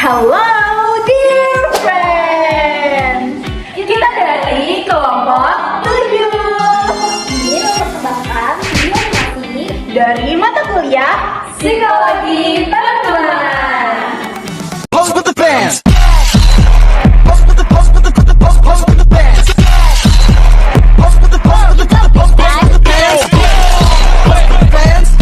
Halo dear friends, kita dari kelompok 7. Ini mempersembahkan video animasi Dari mata kuliah Psikologi Pertemanan. Pose with the fans. Pose with the pose with the pose pose with the fans. Pose with the pose with the pose pose with the fans. Fans.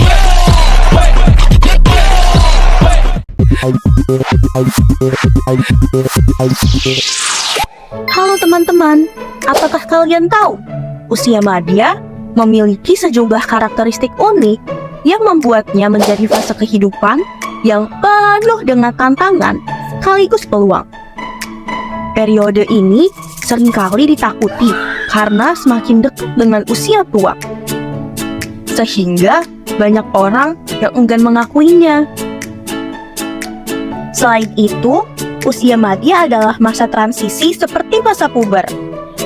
Halo teman-teman, apakah kalian tahu usia madya memiliki sejumlah karakteristik unik yang membuatnya menjadi fase kehidupan yang penuh dengan tantangan sekaligus peluang. Periode ini seringkali ditakuti karena semakin dekat dengan usia tua, sehingga banyak orang yang enggan mengakuinya. Selain itu, usia madya adalah masa transisi seperti masa puber,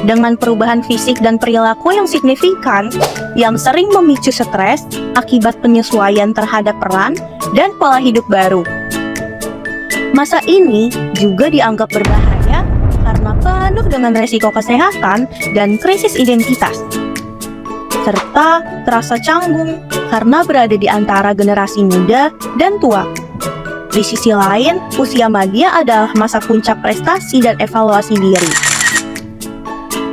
dengan perubahan fisik dan perilaku yang signifikan yang sering memicu stres akibat penyesuaian terhadap peran dan pola hidup baru. Masa ini juga dianggap berbahaya karena penuh dengan resiko kesehatan dan krisis identitas, serta terasa canggung karena berada di antara generasi muda dan tua. Di sisi lain, usia madya adalah masa puncak prestasi dan evaluasi diri,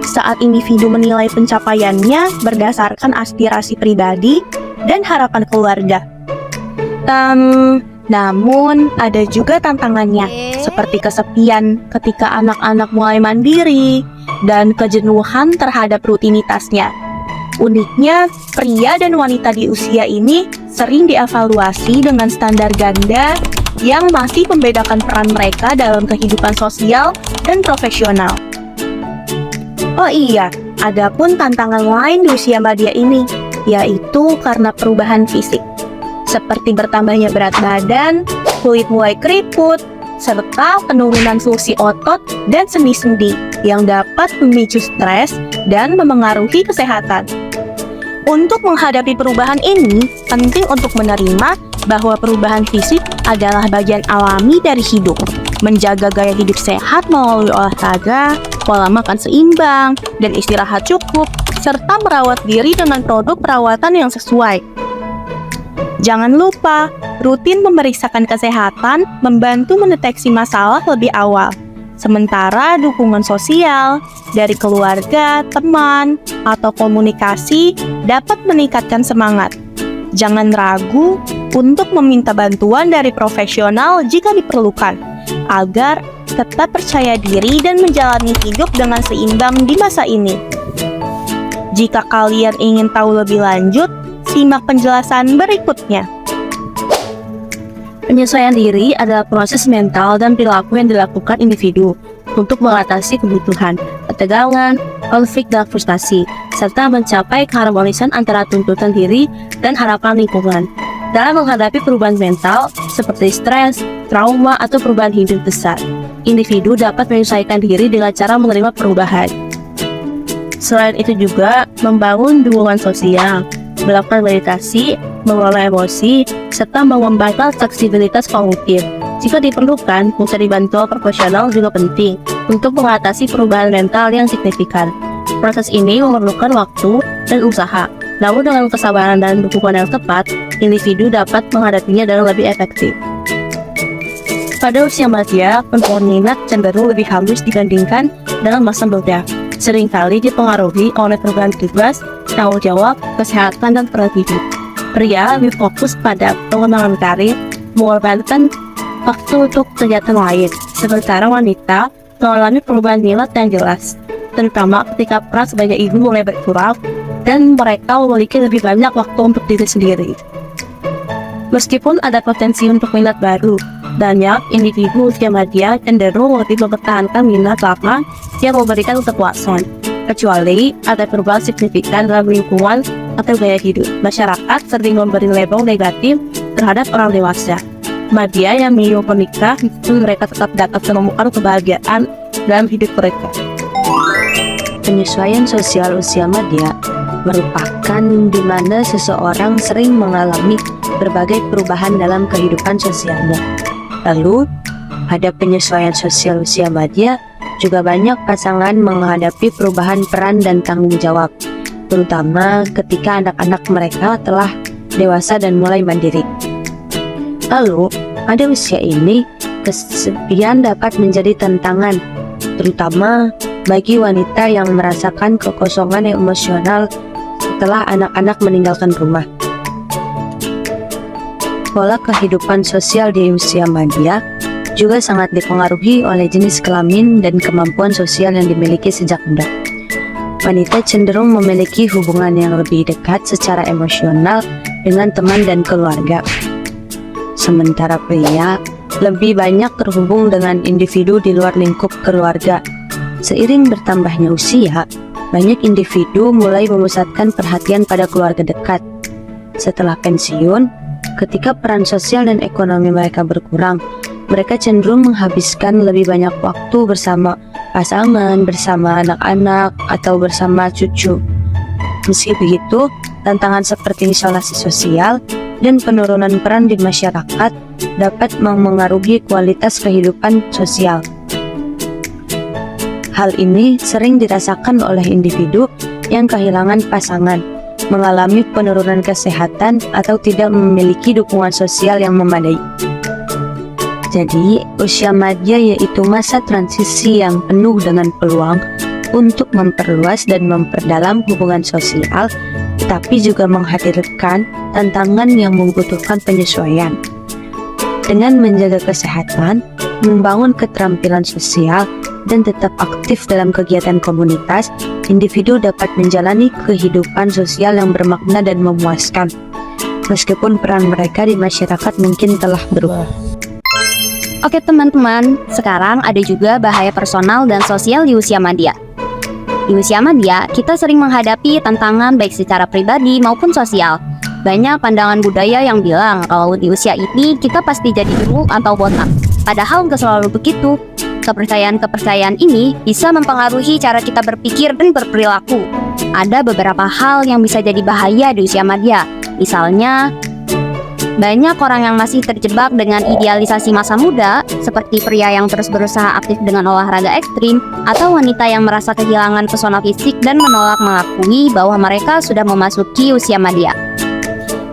saat individu menilai pencapaiannya berdasarkan aspirasi pribadi dan harapan keluarga. Namun, ada juga tantangannya, seperti kesepian ketika anak-anak mulai mandiri dan kejenuhan terhadap rutinitasnya. Uniknya, pria dan wanita di usia ini sering dievaluasi dengan standar ganda yang masih membedakan peran mereka dalam kehidupan sosial dan profesional. Oh iya, ada pun tantangan lain di usia madya ini, yaitu karena perubahan fisik, seperti bertambahnya berat badan, kulit mulai keriput, serta penurunan fungsi otot dan sendi-sendi yang dapat memicu stres dan memengaruhi kesehatan. Untuk menghadapi perubahan ini, penting untuk menerima bahwa perubahan fisik adalah bagian alami dari hidup. Menjaga gaya hidup sehat melalui olahraga, pola makan seimbang, dan istirahat cukup, serta merawat diri dengan produk perawatan yang sesuai. Jangan lupa, rutin memeriksakan kesehatan membantu mendeteksi masalah lebih awal. Sementara dukungan sosial dari keluarga, teman, atau komunikasi dapat meningkatkan semangat. Jangan ragu untuk meminta bantuan dari profesional jika diperlukan, agar tetap percaya diri dan menjalani hidup dengan seimbang di masa ini. Jika kalian ingin tahu lebih lanjut, simak penjelasan berikutnya. Penyesuaian diri adalah proses mental dan perilaku yang dilakukan individu untuk mengatasi kebutuhan, ketegangan, konflik, dan frustasi, serta mencapai keharmonisan antara tuntutan diri dan harapan lingkungan. Dalam menghadapi perubahan mental seperti stres, trauma, atau perubahan hidup besar, individu dapat menyesuaikan diri dengan cara menerima perubahan. Selain itu juga membangun dukungan sosial, melakukan meditasi, mengelola emosi, serta mengembangkan fleksibilitas kognitif. Jika diperlukan, mencari bantuan profesional juga penting untuk mengatasi perubahan mental yang signifikan. Proses ini memerlukan waktu dan usaha, namun dengan kesabaran dan dukungan yang tepat, individu dapat menghadapinya dengan lebih efektif. Pada usia madya, peminat cenderung lebih halus dibandingkan dengan masa muda, seringkali dipengaruhi oleh perubahan tugas, tanggung jawab, kesehatan, dan peran hidup. Pria lebih fokus pada pengembangan karir, mengorbankan waktu untuk kegiatan lain, sementara wanita mengalami perubahan minat yang jelas, terutama ketika peran sebagai ibu mulai berkurang dan mereka memiliki lebih banyak waktu untuk diri sendiri. Meskipun ada potensi untuk minat baru, banyak individu usia madya cenderung lebih mempertahankan minat lama yang memberikan kepuasan, kecuali ada perubahan signifikan dalam lingkungan atau gaya hidup. Masyarakat sering memberi label negatif terhadap orang dewasa madya yang belum menikah, meskipun mereka tetap dapat menemukan kebahagiaan dalam hidup mereka. Penyesuaian sosial usia madya merupakan di mana seseorang sering mengalami berbagai perubahan dalam kehidupan sosialnya. Lalu, Ada penyesuaian sosial usia madya, juga banyak pasangan menghadapi perubahan peran dan tanggung jawab, terutama ketika anak-anak mereka telah dewasa dan mulai mandiri. Lalu, pada usia ini, kesepian dapat menjadi tantangan, terutama bagi wanita yang merasakan kekosongan emosional setelah anak-anak meninggalkan rumah. Pola kehidupan sosial di usia madya juga sangat dipengaruhi oleh jenis kelamin dan kemampuan sosial yang dimiliki sejak muda. Wanita cenderung memiliki hubungan yang lebih dekat secara emosional dengan teman dan keluarga. Sementara pria lebih banyak terhubung dengan individu di luar lingkup keluarga. Seiring bertambahnya usia, banyak individu mulai memusatkan perhatian pada keluarga dekat. Setelah pensiun, ketika peran sosial dan ekonomi mereka berkurang, mereka cenderung menghabiskan lebih banyak waktu bersama pasangan, bersama anak-anak, atau bersama cucu. Meski begitu, tantangan seperti isolasi sosial dan penurunan peran di masyarakat dapat memengaruhi kualitas kehidupan sosial. Hal ini sering dirasakan oleh individu yang kehilangan pasangan, mengalami penurunan kesehatan, atau tidak memiliki dukungan sosial yang memadai. Jadi, usia madya yaitu masa transisi yang penuh dengan peluang untuk memperluas dan memperdalam hubungan sosial, tapi juga menghadirkan tantangan yang membutuhkan penyesuaian. Dengan menjaga kesehatan, membangun keterampilan sosial, dan tetap aktif dalam kegiatan komunitas, individu dapat menjalani kehidupan sosial yang bermakna dan memuaskan, meskipun peran mereka di masyarakat mungkin telah berubah. Oke teman-teman, sekarang ada juga bahaya personal dan sosial di usia madya. Di usia madya, kita sering menghadapi tantangan baik secara pribadi maupun sosial. Banyak pandangan budaya yang bilang kalau di usia ini kita pasti jadi guru atau botak. Padahal nggak selalu begitu. Kepercayaan-kepercayaan ini bisa mempengaruhi cara kita berpikir dan berperilaku. Ada beberapa hal yang bisa jadi bahaya di usia madya. Misalnya, banyak orang yang masih terjebak dengan idealisasi masa muda, seperti pria yang terus berusaha aktif dengan olahraga ekstrim, atau wanita yang merasa kehilangan pesona fisik dan menolak mengakui bahwa mereka sudah memasuki usia madya.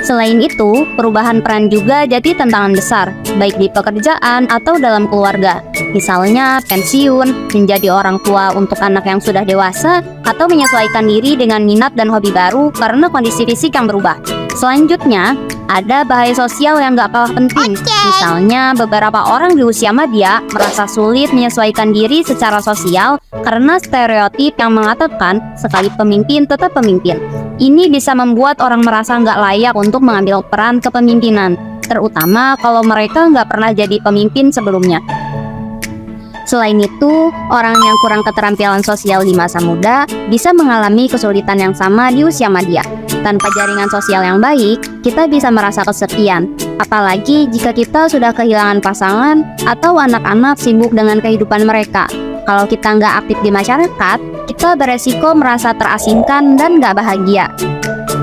Selain itu, perubahan peran juga jadi tantangan besar, baik di pekerjaan atau dalam keluarga. Misalnya, pensiun, menjadi orang tua untuk anak yang sudah dewasa, atau menyesuaikan diri dengan minat dan hobi baru karena kondisi fisik yang berubah. Selanjutnya, ada bahaya sosial yang gak kalah penting. Misalnya, beberapa orang di usia madya merasa sulit menyesuaikan diri secara sosial karena stereotip yang mengatakan sekali pemimpin tetap pemimpin. Ini bisa membuat orang merasa nggak layak untuk mengambil peran kepemimpinan, terutama kalau mereka nggak pernah jadi pemimpin sebelumnya. Selain itu, orang yang kurang keterampilan sosial di masa muda bisa mengalami kesulitan yang sama di usia madya. Tanpa jaringan sosial yang baik, kita bisa merasa kesepian. Apalagi jika kita sudah kehilangan pasangan atau anak-anak sibuk dengan kehidupan mereka. Kalau kita nggak aktif di masyarakat, kita beresiko merasa terasingkan dan nggak bahagia.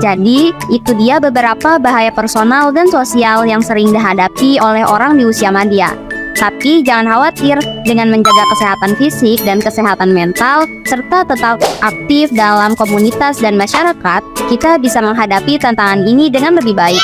Jadi, itu dia beberapa bahaya personal dan sosial yang sering dihadapi oleh orang di usia madya. Tapi jangan khawatir, dengan menjaga kesehatan fisik dan kesehatan mental, serta tetap aktif dalam komunitas dan masyarakat, kita bisa menghadapi tantangan ini dengan lebih baik.